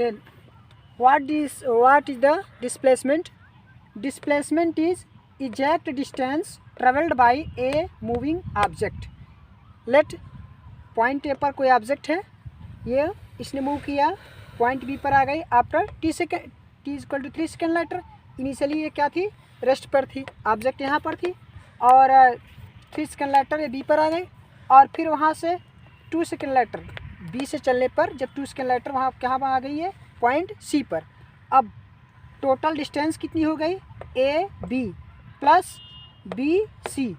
Then what is the displacement? Displacement is exact distance traveled by a moving object. Let point A पर कोई object है, ये इसने move किया, point B पर आ गई after T second, T equal to 3 second later. Initially ये क्या थी, रेस्ट पर थी, ऑब्जेक्ट यहाँ पर थी, और 3 सेकेंड लेटर ये बी पर आ गई, और फिर वहाँ से 2 सेकेंड लेटर बी से चलने पर जब 2 सेकेंड लेटर वहाँ कहाँ पर आ गई है, पॉइंट सी पर। अब टोटल डिस्टेंस कितनी हो गई, A B plus B C,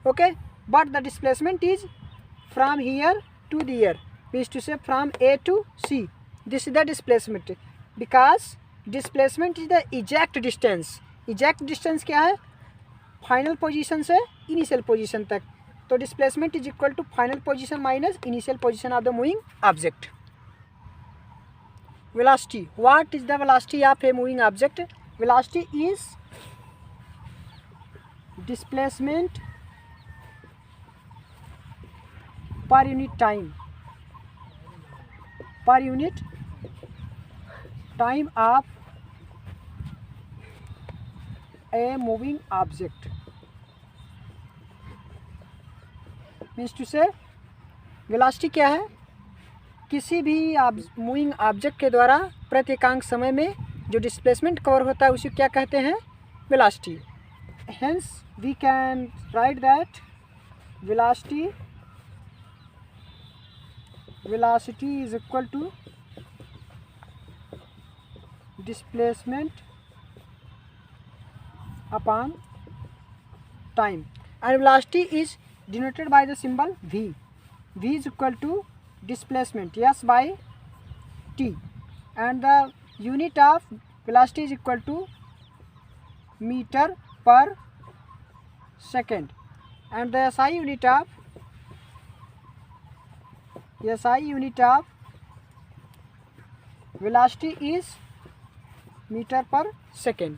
okay. But the displacement is from here to there, means to say from A to C. This is the displacement, because displacement is the exact distance. Exact distance क्या है, final position से initial position तक। तो displacement is equal to final position minus initial position of the moving object. Velocity, what is the velocity of a moving object? Velocity is displacement per unit time of a moving object, means to say velocity क्या है, किसी भी moving object के द्वारा प्रति एकांक समय में जो डिस्प्लेसमेंट कवर होता है उसे क्या कहते हैं, velocity. Hence we can write that velocity is equal to displacement upon time, and velocity is denoted by the symbol v. V is equal to displacement s by t, and the unit of velocity is equal to meter per second, and the SI unit of velocity is meter per second.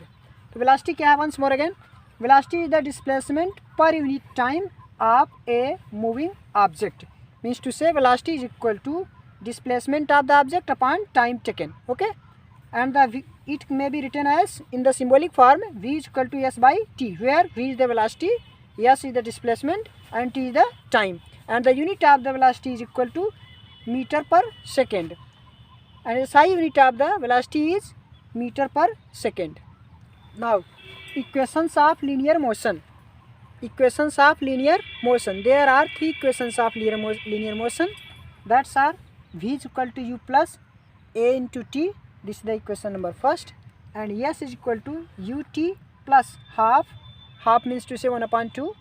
तो velocity क्या है, once more again, velocity is the displacement per unit time of a moving object, means to say velocity is equal to displacement of the object upon time taken, okay. And it may be written as in the symbolic form v is equal to s by t, where v is the velocity, s is the displacement, and t is the time, and the unit of the velocity is equal to meter per second, and the SI unit of the velocity is meter per second. Now equations of linear motion. There are 3 equations of linear motion, that's are v is equal to u plus a into t, this is the equation number first, and s is equal to ut plus half means to say 1/2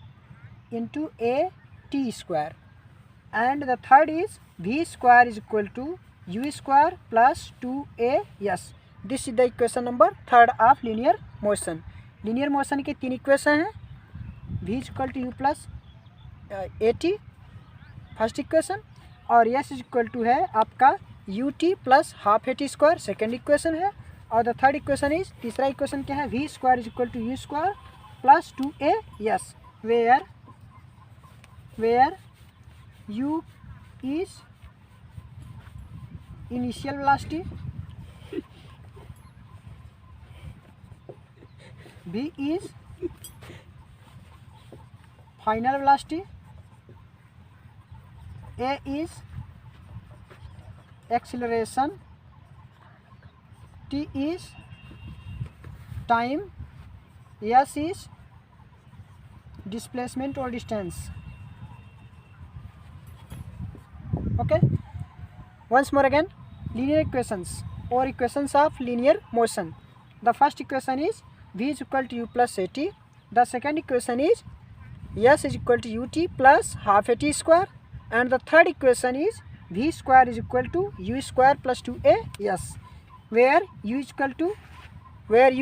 into a t square, and the third is v square is equal to u square plus 2as. This is the equation number 3rd of linear motion. linear motion के 3 equation हैं, v is equal to u plus at first equation, और s is equal to है आपका ut plus half at square second equation है, और the third equation is, तीसरा equation क्या है, v square is equal to u square plus 2as, where u is initial velocity, v is final velocity, a is acceleration, t is time, s is displacement or distance, okay. Once more again, linear equations or equations of linear motion. The first equation is v is equal to u plus at, the second equation is s is equal to ut plus half at square, and the third equation is v square is equal to u square plus 2as, where u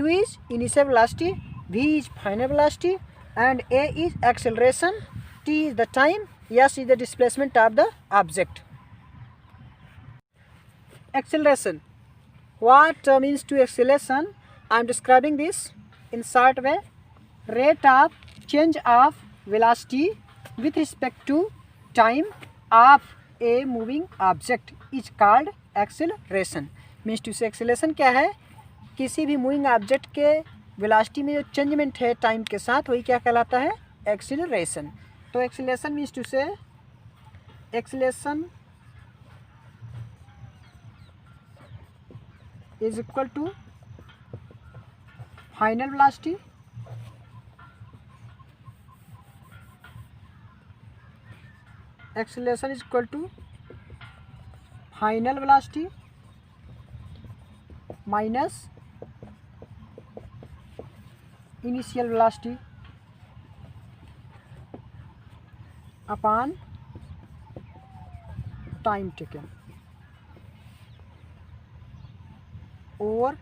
is initial velocity, v is final velocity, and a is acceleration, t is the time, s is the displacement of the object. Acceleration. What means to acceleration? I am describing this in short way. Rate of change of velocity with respect to time of a moving object is called acceleration. Means to say acceleration क्या है, किसी भी moving object के velocity में जो changement है time के साथ, वही क्या कहलाता है, एक्सीलरेशन। तो acceleration means to say acceleration is equal to final velocity acceleration is equal to final velocity minus initial velocity upon time taken, और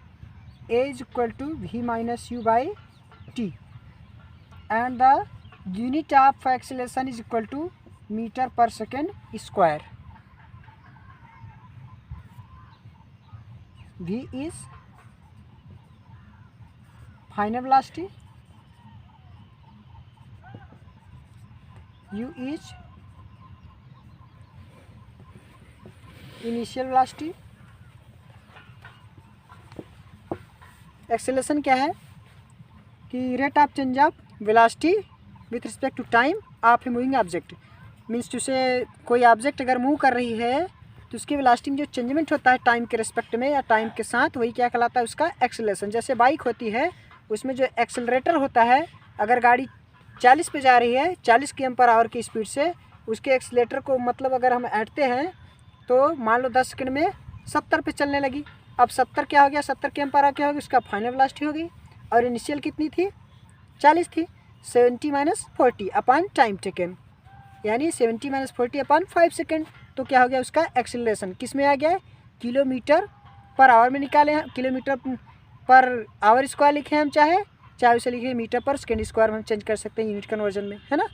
a is equal to v minus u by t, and the unit of acceleration is equal to meter per second square. v is final velocity, u is initial velocity, acceleration क्या है कि rate of change of velocity with respect to time of a moving object. Means to say कोई object अगर move कर रही है तो उसकी वेलोसिटी में जो चेंजमेंट होता है टाइम के रिस्पेक्ट में या टाइम के साथ, वही क्या कहलाता है, उसका एक्सेलरेशन। जैसे बाइक होती है, उसमें जो एक्सेलरेटर होता है, अगर गाड़ी 40 पे जा रही है 40 km/h की स्पीड से, उसके एक्सेलरेटर को मतलब अगर हम ऐंठते हैं तो मान लो 10 सेकंड में 70 पे चलने लगी। अब 70 क्या हो गया, 70 km/h क्या होगी, उसका फाइनल वेलोसिटी होगी। और इनिशियल कितनी थी, 40 थी। 70 - 40 अपॉन टाइम टेकन, यानी 70 - 40 अपॉन 5 सेकेंड। तो क्या हो गया, उसका एक्सेलरेशन किस में आ गया है, km/h में निकाले हैं। km/h लिखे हम, चाहे उसे लिखे मीटर पर सेकेंड स्क्वायर में हम चेंज कर सकते हैं यूनिट कन्वर्जन में, है ना।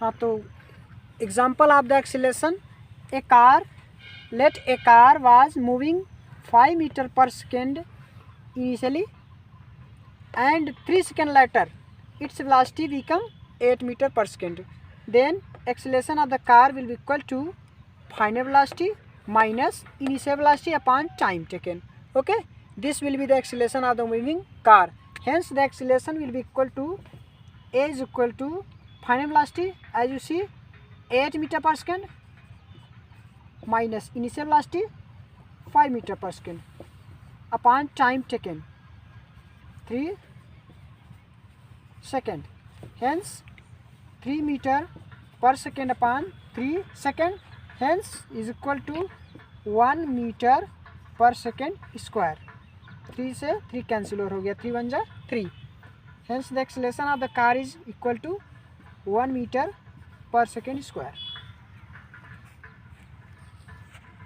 हाँ, तो example of the acceleration, a car, let a car was moving 5 meter per second initially and 3 seconds later its velocity become 8 meter per second. Then acceleration of the car will be equal to final velocity minus initial velocity upon time taken. Okay, this will be the acceleration of the moving car. Hence the acceleration will be equal to a is equal to final velocity, as you see, 8 meter per second minus initial velocity 5 meter per second upon time taken 3 second. Hence 3 meter per second upon 3 second, hence is equal to 1 meter per second square. 3 से 3 cancel हो गया, 3 1 जा 3. Hence the acceleration of the car is equal to 1 meter per second square.